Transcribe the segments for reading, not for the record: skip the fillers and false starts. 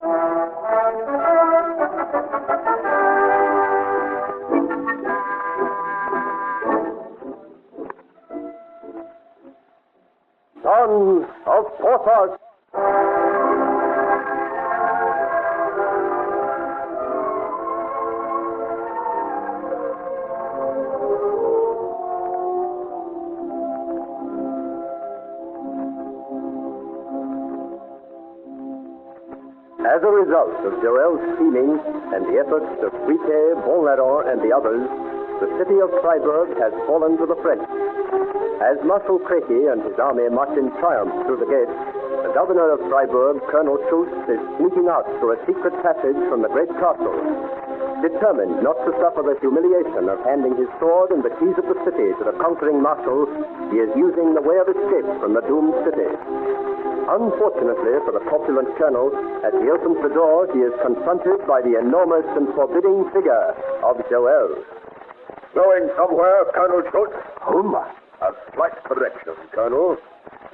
Sons of Porthos! As a result of Joel's scheming and the efforts of Friquet, Bonlaurent, and the others, the city of Freiburg has fallen to the French. As Marshal Créqui and his army march in triumph through the gates, the governor of Freiburg, Colonel Schultz, is sneaking out through a secret passage from the great castle. Determined not to suffer the humiliation of handing his sword and the keys of the city to the conquering marshal, he is using the way of escape from the doomed city. Unfortunately for the corpulent colonel, as he opens the door, he is confronted by the enormous and forbidding figure of Joel. Going somewhere, Colonel Schultz? Whom? A slight correction, Colonel.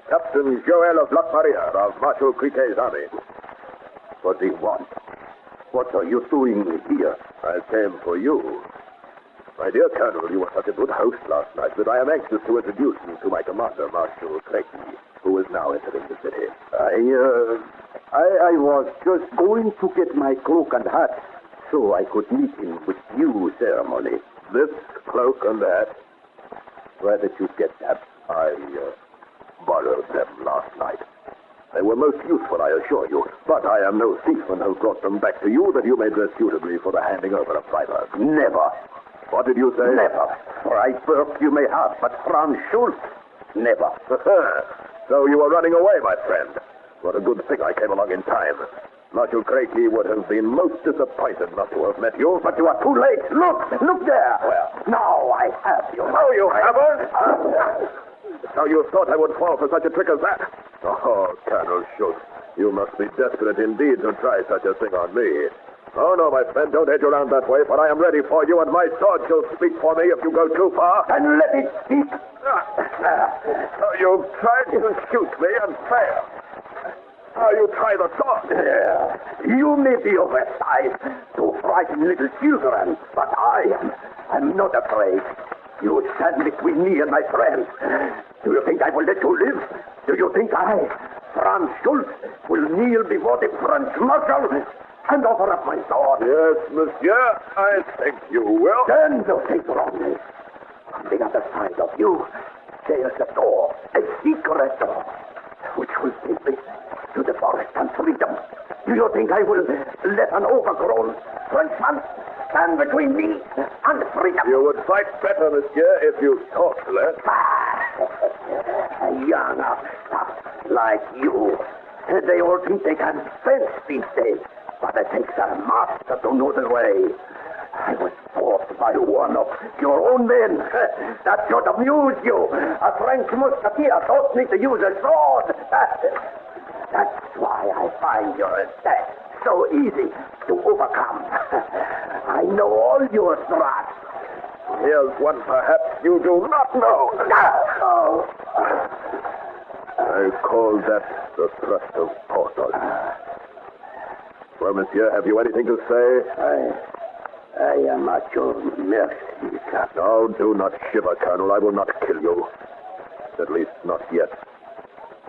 Captain Joel of La Paria of Marshal Créquet's army. What do you want? What are you doing here? I came for you. My dear Colonel, you were such a good host last night that I am anxious to introduce you to my commander, Marshal Créqui, who is now entering the city. I was just going to get my cloak and hat so I could meet him with due ceremony. This cloak and hat? Where did you get that? I borrowed them last night. They were most useful, I assure you. But I am no thief and have brought them back to you that you may dress suitably for the handing over of Freiburg. Never. What did you say? Never. Freiburg you may have, but Franz Schultz, never. So you were running away, my friend. What a good thing I came along in time. Marshal Créqui would have been most disappointed not to have met you. But you are too late. Look there. Where? Now I have you. No, you haven't. So you thought I would fall for such a trick as that? Oh, Colonel Schultz, you must be desperate indeed to try such a thing on me. Oh, no, my friend, don't edge around that way, for I am ready for you, and my sword shall speak for me if you go too far. Then let it speak. So you've tried to shoot me and failed. Now you try the sword. You may be oversized to frighten little children, but I'm not afraid. You stand between me and my friends. Do you think I will let you live? Do you think I, Franz Schultz, will kneel before the French marshal and offer up my sword? Yes, monsieur, I think you will. Then you think wrongly. On the other side of you, there is a door, a secret door, which will take me to the forest and freedom. Do you think I will let an overgrown Frenchman stand between me and freedom? You would fight better, monsieur, if you talked less. Young stuff like you. They all think they can fence these days, but it takes a master to know the way. I was taught by one of your own men. That should amuse you. A French musketeer taught me to use a sword. That's why I find your attack so easy to overcome. I know all your thrusts. Here's one perhaps you do not know. I call that the thrust of Porthos. Well, monsieur, have you anything to say? I am at your mercy, Captain. No, do not shiver, Colonel. I will not kill you. At least, not yet.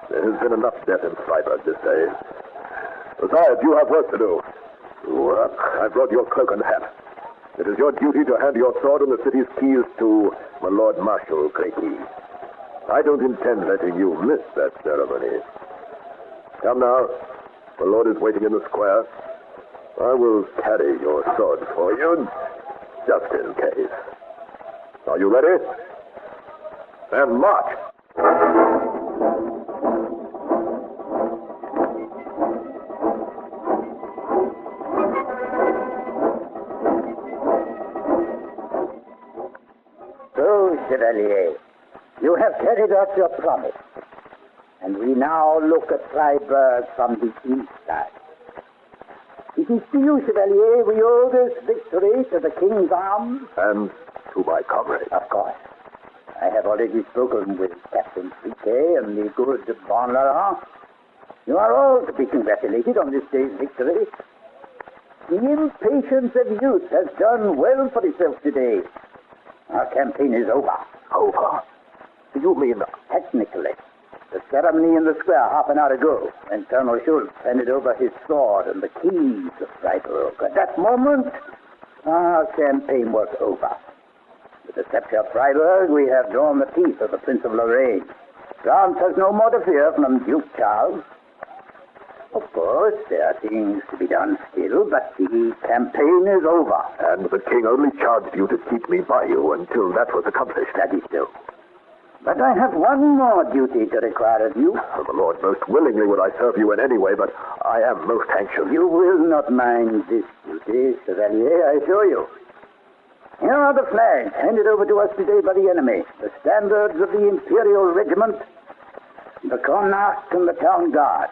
There has been enough death in Freiburg this day. Besides, you have work to do. Work? I brought your cloak and hat. It is your duty to hand your sword and the city's keys to my Lord Marshal Créqui. I don't intend letting you miss that ceremony. Come now. The Lord is waiting in the square. I will carry your sword for you, just in case. Are you ready? Then march! So, Chevalier, you have carried out your promise, and we now look at Freiburg from the east side. It is to you, Chevalier, we owe this victory to the King's arms. And to my comrades. Of course. I have already spoken with Captain Friquet and the good Bonlaurent. You are all to be congratulated on this day's victory. The impatience of youth has done well for itself today. Our campaign is over. Over? Do you mean... Technically. The ceremony in the square half an hour ago, when Colonel Schultz handed over his sword and the keys of Freiburg. At that moment, our campaign was over. With the capture of Freiburg, we have drawn the teeth of the Prince of Lorraine. France has no more to fear from Duke Charles. Of course, there are things to be done still, but the campaign is over. And the king only charged you to keep me by you until that was accomplished. That is so. But I have one more duty to require of you. The Lord, most willingly would I serve you in any way, but I am most anxious. You will not mind this duty, Chevalier, I assure you. Here are the flags handed over to us today by the enemy, the standards of the Imperial Regiment, the Connacht, and the Town Guard.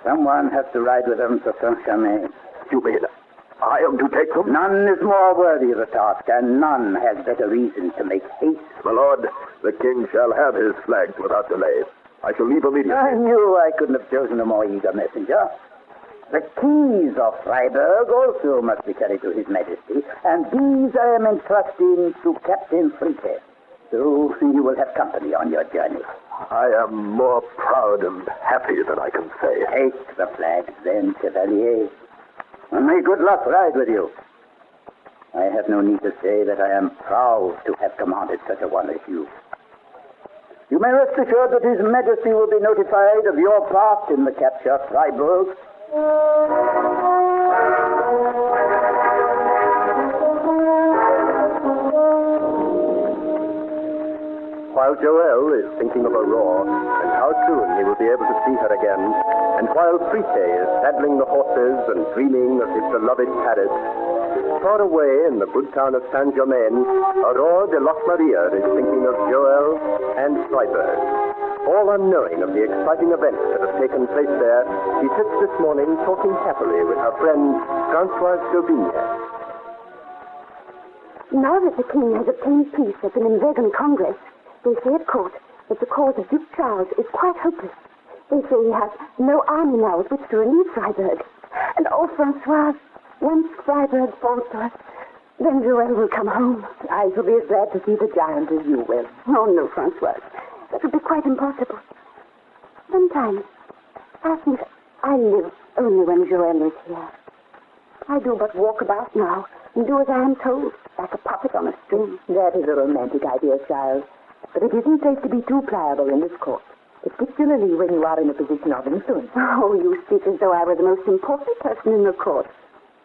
Someone has to ride with them to Saint-Germain. You mean I am to take them? None is more worthy of the task, and none has better reason to make haste. My lord, the king shall have his flags without delay. I shall leave immediately. I knew I couldn't have chosen a more eager messenger. The keys of Freiburg also must be carried to His Majesty, and these I am entrusting to Captain Friete. So you will have company on your journey. I am more proud and happy than I can say. Take the flags then, Chevalier. And may good luck ride with you. I have no need to say that I am proud to have commanded such a one as you. You may rest assured that His Majesty will be notified of your part in the capture of Freiburg. While Joel is thinking of Aurore and how soon he will be able to see her again, and while Friete is saddling the horses and dreaming of his beloved Paris, far away in the good town of Saint-Germain, Aurore de Lochmaria is thinking of Joel and Freiburg. All unknowing of the exciting events that have taken place there, she sits this morning talking happily with her friend Françoise d'Aubigne. Now that the king has obtained peace at the Nimwegen Congress, they say at court that the cause of Duke Charles is quite hopeless. They say he has no army now with which to relieve Freiburg. And oh, Françoise, once Freiburg falls to us, then Joel will come home. I shall be as glad to see the giant as you will. Oh, no, Françoise. That would be quite impossible. Sometimes I think I live only when Joel is here. I do but walk about now and do as I am told, like a puppet on a string. That is a romantic idea, child. But it isn't safe to be too pliable in this court, particularly when you are in a position of influence. Oh, you speak as though I were the most important person in the court.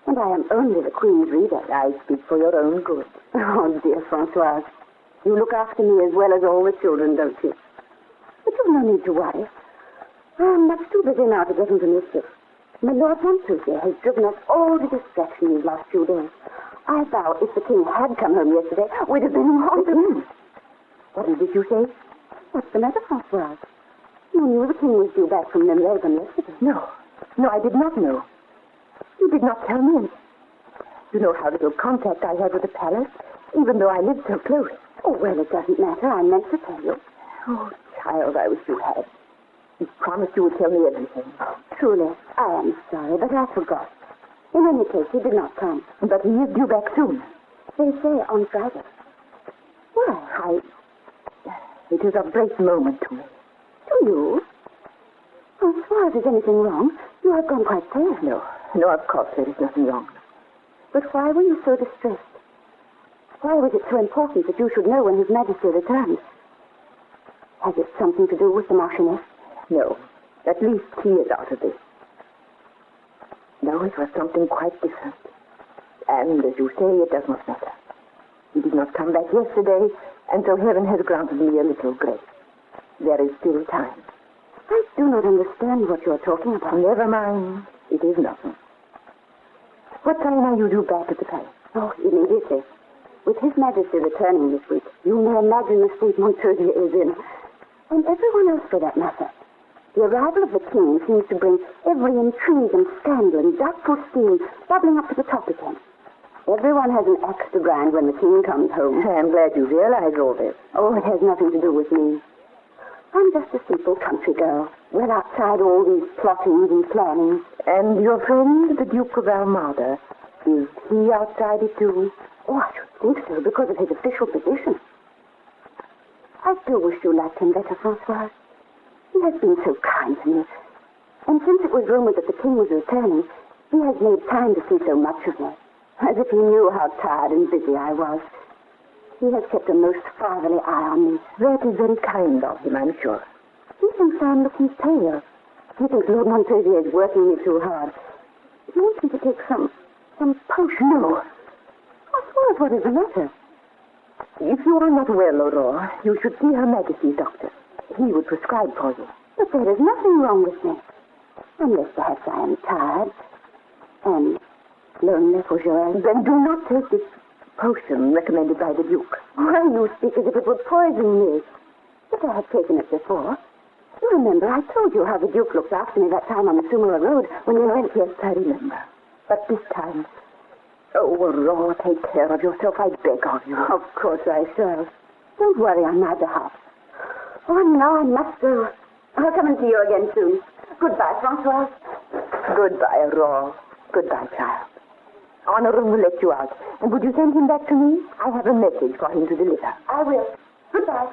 And I am only the Queen's reader. I speak for your own good. Oh, dear Françoise. You look after me as well as all the children, don't you? But you've no need to worry. I am much too busy now to get into mischief. My Lord Montpellier has driven us all to distraction these last few days. I vow if the King had come home yesterday, we'd have been in What did you say? What's the matter, Françoise? You knew the king was due back from Nimwegen yesterday. No, I did not know. You did not tell me. You know how little contact I had with the palace, even though I lived so close. Oh, well, it doesn't matter. I meant to tell you. Oh, child, I wish you had. You promised you would tell me everything. Oh, truly, I am sorry, but I forgot. In any case, he did not come. But he is due back soon. They say on Friday. Why, It is a great moment to me. To you? Françoise, is anything wrong? You have gone quite pale. No, of course there is nothing wrong. But why were you so distressed? Why was it so important that you should know when His Majesty returns? Has it something to do with the Marchioness? No. At least he is out of this. No, it was something quite different. And, as you say, it does not matter. He did not come back yesterday, and so heaven has granted me a little grace. There is still time. I do not understand what you are talking about. Never mind. It is nothing. What time are you due back at the palace? Oh, immediately. With His Majesty returning this week, you may imagine the state Montpellier is in. And everyone else, for that matter. The arrival of the king seems to bring every intrigue and scandal and doubtful scheme bubbling up to the top again. Everyone has an axe to grind when the king comes home. I'm glad you realize all this. Oh, it has nothing to do with me. I'm just a simple country girl, well outside all these plottings and plannings. And your friend, the Duke of Armada, is he outside it too? Oh, I should think so, because of his official position. I do wish you liked him better, Francois. He has been so kind to me. And since it was rumored that the king was returning, he has made time to see so much of me. As if he knew how tired and busy I was. He has kept a most fatherly eye on me. That is very kind of him, I'm sure. He thinks I'm looking pale. He thinks Lord Montresier is working me too hard. He wants me to take some potion. No. What is the matter? If you are not well, Aurore, you should see Her Majesty's doctor. He would prescribe for you. But there is nothing wrong with me. Unless perhaps I am tired and lonely for Joanne. Then do not take this potion recommended by the Duke. Why, you speak as if it would poison me. But I have taken it before. You remember, I told you how the Duke looked after me that time on the Sumeru Road when you went. Yes, I remember. But this time... Oh, Aurore, take care of yourself, I beg of you. Of course I shall. Don't worry on my behalf. Oh, now I must go. I'll come and see you again soon. Goodbye, Francois. Goodbye, Aurore. Goodbye, child. Honorum will let you out. And would you send him back to me? I have a message for him to deliver. I will. Goodbye.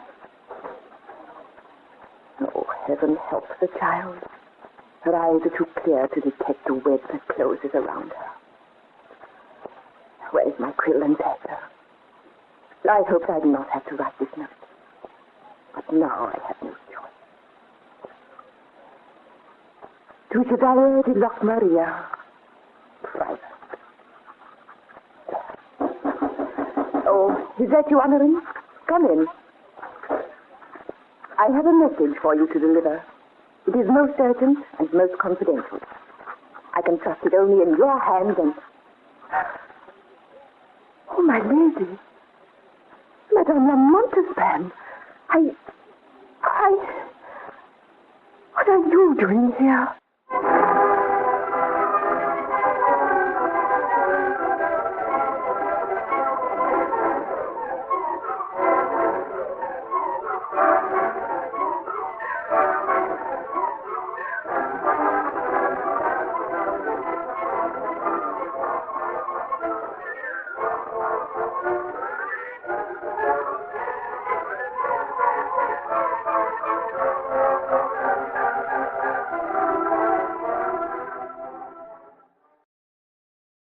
Oh, heaven help the child. Her eyes are too clear to detect the web that closes around her. Where is my quill and paper? I hoped I'd not have to write this note. But now I have no choice. To Chevalier de Loch Maria, private. Oh, is that you, Honorin? Come in. I have a message for you to deliver. It is most urgent and most confidential. I can trust it only in your hands and... Oh, my lady. Madame la Montespan. What are you doing here?